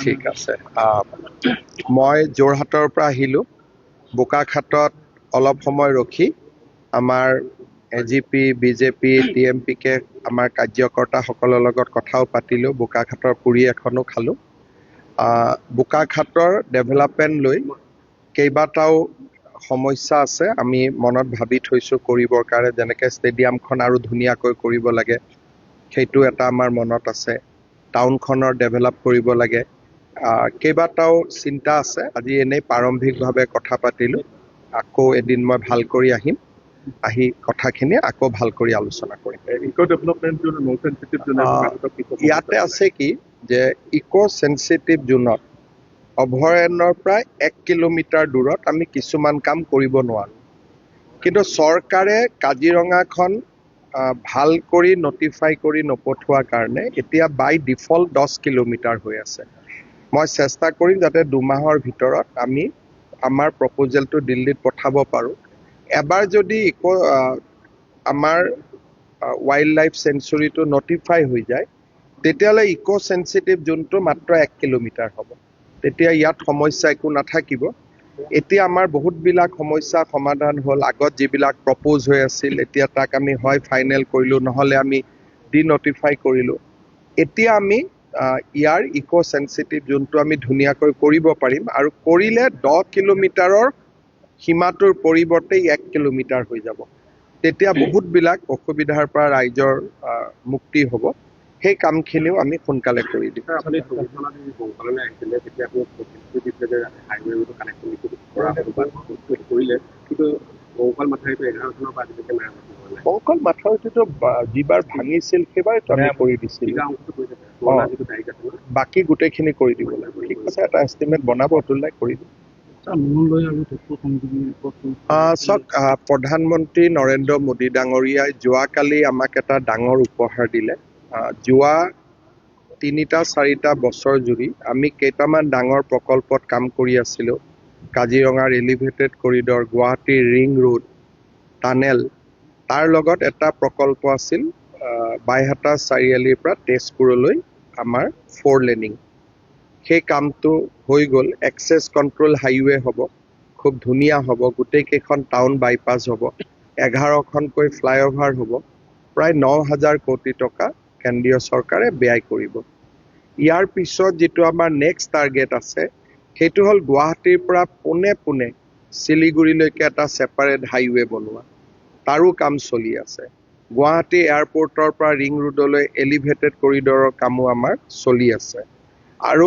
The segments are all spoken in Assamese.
ঠিক আছে। মই যোৰহাটৰ পৰা আহিলোঁ। বোকাখাতত অলপ সময় ৰখি আমাৰ AGP, BJP, TMPকে আমাৰ কাৰ্যকৰ্তাসকলৰ লগত কথাও পাতিলোঁ। বোকাখাতৰ পুৰি এখনো খালোঁ। বোকাখাতৰ ডেভেলপমেণ্ট লৈ কেইবাটাও সমস্যা আছে, আমি মনত ভাবি থৈছোঁ কৰিবৰ কাৰণে। যেনেকৈ ষ্টেডিয়ামখন আৰু ধুনীয়াকৈ কৰিব লাগে, সেইটো এটা আমাৰ মনত আছে। টাউনখনৰ ডেভেলপ কৰিব লাগে। কেইবাটাও চিন্তা আছে। আজি এনেই প্ৰাৰম্ভিকভাৱে কথা পাতিলোঁ। আকৌ এদিন মই ভাল কৰি আহিম, আহি কথাখিনি আকৌ ভাল কৰি আলোচনা কৰিম। ইয়াতে আছে কি যে ইক' চেঞ্চিটিভ জোনত অভয়াৰণ্যৰ প্ৰায় 1 কিলোমিটাৰ দূৰত আমি কিছুমান কাম কৰিব নোৱাৰোঁ, কিন্তু চৰকাৰে কাজিৰঙাখন ভাল কৰি নটিফাই কৰি নপঠোৱাৰ কাৰণে এতিয়া বাই ডিফল্ট 10 কিলোমিটাৰ হৈ আছে। মই চেষ্টা কৰিম যাতে 2 মাহৰ ভিতৰত আমি আমাৰ প্ৰপ'জেলটো দিল্লীত পঠাব পাৰোঁ। এবাৰ যদি আমাৰ ৱাইল্ড লাইফ চেঞ্চুৰীটো নটিফাই হৈ যায়, তেতিয়াহ'লে ইক' চেঞ্চিটিভ জোনটো মাত্ৰ 1 কিলোমিটাৰ হ'ব। তেতিয়া ইয়াত সমস্যা একো নাথাকিব। এতিয়া আমাৰ বহুতবিলাক সমস্যা সমাধান হ'ল। আগত যিবিলাক প্ৰপ'জ হৈ আছিল, এতিয়া তাক আমি হয় ফাইনেল কৰিলোঁ, নহ'লে আমি ডিনটিফাই কৰিলোঁ। এতিয়া আমি ইয়াৰ ইক' চেঞ্চিটিভ জোনটো আমি ধুনীয়াকৈ কৰিব পাৰিম, আৰু কৰিলে 10 কিলোমিটাৰৰ সীমাটোৰ পৰিৱৰ্তে 1 কিলোমিটাৰ হৈ যাব। তেতিয়া বহুতবিলাক অসুবিধাৰ পৰা ৰাইজৰ মুক্তি হ'ব। সেই কামখিনিও আমি সোনকালে কৰি দিম। বংকল মাথাউৰিটো যিবাৰ ভাঙিছিল সেইবাৰতো আমি কৰি দিছিলোঁ। বাকী গোটেইখিনি কৰি দিব লাগিব। ঠিক আছে, এটা এষ্টিমেট বনাব, অতুলদাই কৰি দিব। চাওক, প্ৰধানমন্ত্ৰী নৰেন্দ্ৰ মোদী ডাঙৰীয়াই যোৱাকালি আমাক এটা ডাঙৰ উপহাৰ দিলে। যোৱা 3-4টা বছৰ জুৰি আমি কেইটামান ডাঙৰ প্ৰকল্পত কাম কৰি আছিলোঁ। কাজিৰঙাৰ এলিভেটেড কৰিডৰ, গুৱাহাটীৰ ৰিং ৰোড, টানেল, তাৰ লগত এটা প্ৰকল্প আছিল বাইহাটা চাৰিআলিৰ পৰা তেজপুৰলৈ আমাৰ 4 লেনিং। সেই কামটো হৈ গ'ল। এক্সেছ কণ্ট্ৰল হাইৱে হ'ব, খুব ধুনীয়া হ'ব। গোটেইকেইখন টাউন বাইপাছ হ'ব, 11খনকৈ ফ্লাইঅভাৰ হ'ব। প্ৰায় 9,000 কোটি টকা কেন্দ্ৰীয় চৰকাৰে ব্যয় কৰিব। ইয়াৰ পিছত যিটো আমাৰ নেক্সট টাৰ্গেট আছে, সেইটো হ'ল গুৱাহাটীৰ পৰা পোনে শিলিগুৰিলৈকে এটা ছেপাৰেট হাইৱে বনোৱা। তাৰো কাম চলি আছে। গুৱাহাটী এয়াৰপৰ্টৰ পৰা ৰিং ৰোডলৈ এলিভেটেড কৰিডৰৰ কামো আমাৰ চলি আছে। আৰু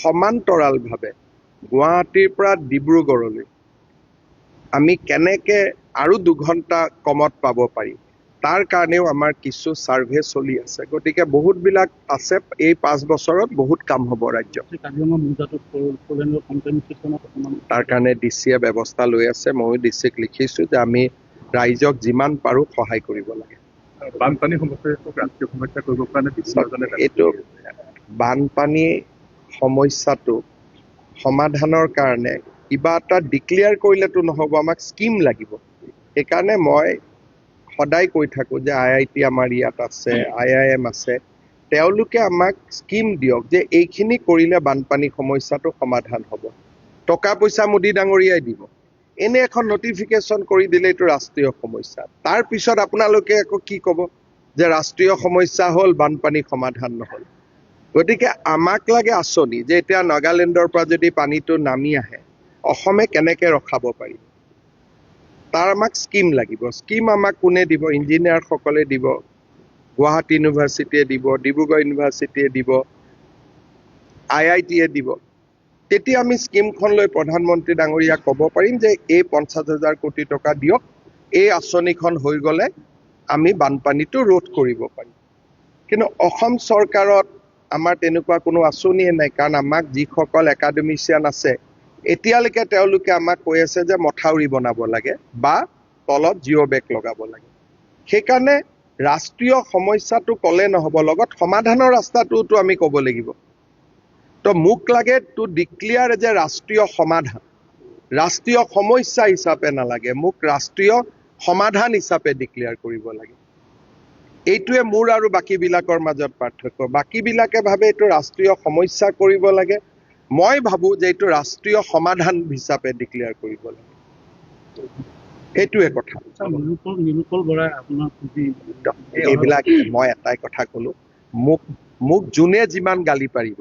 সমান্তৰালভাৱে গুৱাহাটীৰ পৰা ডিব্ৰুগড়লৈ আমি কেনেকে আৰু 2 ঘণ্টা কমত পাব পাৰি, তাৰ কাৰণেও আমাৰ কিছু ছাৰ্ভে চলি আছে। গতিকে বহুতবিলাক আছে। এই 5 বছৰত বহুত কাম হ'ব ৰাজ্যত। তাৰ কাৰণে DCয়ে ব্যৱস্থা লৈ আছে। ময়ো DCক লিখিছোঁ যে আমি ৰাইজক যিমান পাৰোঁ সহায় কৰিব লাগে। বানপানী ৰাষ্ট্ৰীয় সমস্যা কৰিব কাৰণে এইটো বানপানী সমস্যাটো সমাধানৰ কাৰণে কিবা এটা ডিক্লেয়াৰ কৰিলেতো নহ'ব, আমাক স্কিম লাগিব। সেইকাৰণে মই সদায় কৈ থাকোঁ যে IIT আমাৰ ইয়াত আছে, IIM আছে, তেওঁলোকে আমাক স্কিম দিয়ক যে এইখিনি কৰিলে বানপানী সমস্যাটো সমাধান হ'ব। টকা পইচা মোদী ডাঙৰীয়াই দিব। এনে এখন নটিফিকেশ্যন কৰি দিলে এইটো ৰাষ্ট্ৰীয় সমস্যা। তাৰ পিছত আপোনালোকে আকৌ কি ক'ব যে ৰাষ্ট্ৰীয় সমস্যা হ'ল, বানপানী সমাধান নহ'ল। গতিকে আমাক লাগে আঁচনি, যে এতিয়া নাগালেণ্ডৰ পৰা যদি পানীটো নামি আহে, অসমে কেনেকৈ ৰখাব পাৰি। তাৰ আমাক স্কিম লাগিব। স্কিম আমাক কোনে দিব? ইঞ্জিনিয়াৰসকলে দিব, গুৱাহাটী ইউনিভাৰ্চিটিয়ে দিব, ডিব্ৰুগড় ইউনিভাৰ্চিটিয়ে দিব, IITয়ে দিব। তেতিয়া আমি স্কিমখন লৈ প্ৰধানমন্ত্ৰী ডাঙৰীয়াক ক'ব পাৰিম যে এই 50,000 কোটি টকা দিয়ক, এই আঁচনিখন হৈ গ'লে আমি বানপানীটো ৰোধ কৰিব পাৰিম। কিন্তু অসম চৰকাৰত আমাৰ তেনেকুৱা কোনো আঁচনিয়ে নাই। কাৰণ আমাক যিসকল একাডেমিচিয়ান আছে, এতিয়ালৈকে তেওঁলোকে আমাক কৈ আছে যে মথাউৰি বনাব লাগে বা তলত জিঅ' বেগ লগাব লাগে। সেইকাৰণে ৰাষ্ট্ৰীয় সমস্যাটো ক'লে নহ'ব, লগত সমাধানৰ ৰাস্তাটোতো আমি ক'ব লাগিব। তো মোক লাগে টু ডিক্লেয়াৰ যে ৰাষ্ট্ৰীয় সমাধান, ৰাষ্ট্ৰীয় সমস্যা হিচাপে নালাগে, মোক ৰাষ্ট্ৰীয় সমাধান হিচাপে ডিক্লেয়াৰ কৰিব লাগে। এইটোৱে মোৰ আৰু বাকীবিলাকৰ মাজত পাৰ্থক্য। বাকীবিলাকে ভাবে এইটো ৰাষ্ট্ৰীয় সমস্যা কৰিব লাগে, মই ভাবো যে এইটো ৰাষ্ট্ৰীয় সমাধান হিচাপে ডিক্লেয়াৰ কৰিব লাগে। সেইটোৱে কথা। নিৰুপল বৰাই আপোনাৰ প্ৰতি এইবিলাক মই এটাই কথা কলো, মোক যোনে যিমান গালি পাৰিব,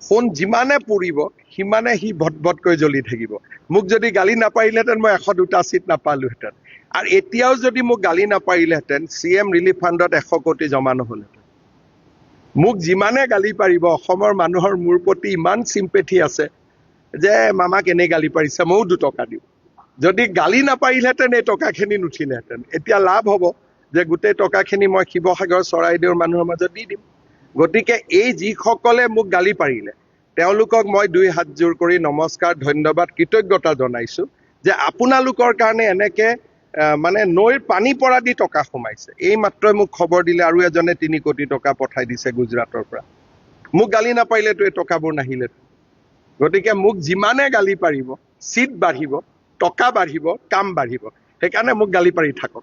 সোণ যিমানে পৰিব সিমানে সি ভটভটকৈ জ্বলি থাকিব। মোক যদি গালি নাপাৰিলেহেঁতেন মই 102টা চিট নাপালোহেঁতেন। আৰু এতিয়াও যদি মোক গালি নাপাৰিলেহেঁতেন CM ৰিলিফ ফাণ্ডত 100 কোটি জমা নহ'লহেঁতেন। মোক যিমানে গালি পাৰিব, অসমৰ মানুহৰ মোৰ প্ৰতি ইমান চিম্পেথি আছে যে মামাক এনেই গালি পাৰিছে, ময়ো 2 টকা দিওঁ। যদি গালি নাপাৰিলেহেঁতেন এই টকাখিনি নুঠিলেহেঁতেন। এতিয়া লাভ হ'ব যে গোটেই টকাখিনি মই শিৱসাগৰ চৰাইদেউৰ মানুহৰ মাজত দি দিম। গতিকে এই যিসকলে মোক গালি পাৰিলে তেওঁলোকক মই 2 হাত জোৰ কৰি নমস্কাৰ, ধন্যবাদ, কৃতজ্ঞতা জনাইছো যে আপোনালোকৰ কাৰণে এনেকে মানে নৈৰ পানী পৰা দি টকা সোমাইছে। এই মাত্ৰই মোক খবৰ দিলে আৰু এজনে 3 কোটি টকা পঠাই দিছে গুজৰাটৰ পৰা। মোক গালি নাপাৰিলেতো এই টকাবোৰ নাহিলে। গতিকে মোক যিমানে গালি পাৰিব, চিট বাঢ়িব, টকা বাঢ়িব, কাম বাঢ়িব। সেইকাৰণে মোক গালি পাৰি থাকক।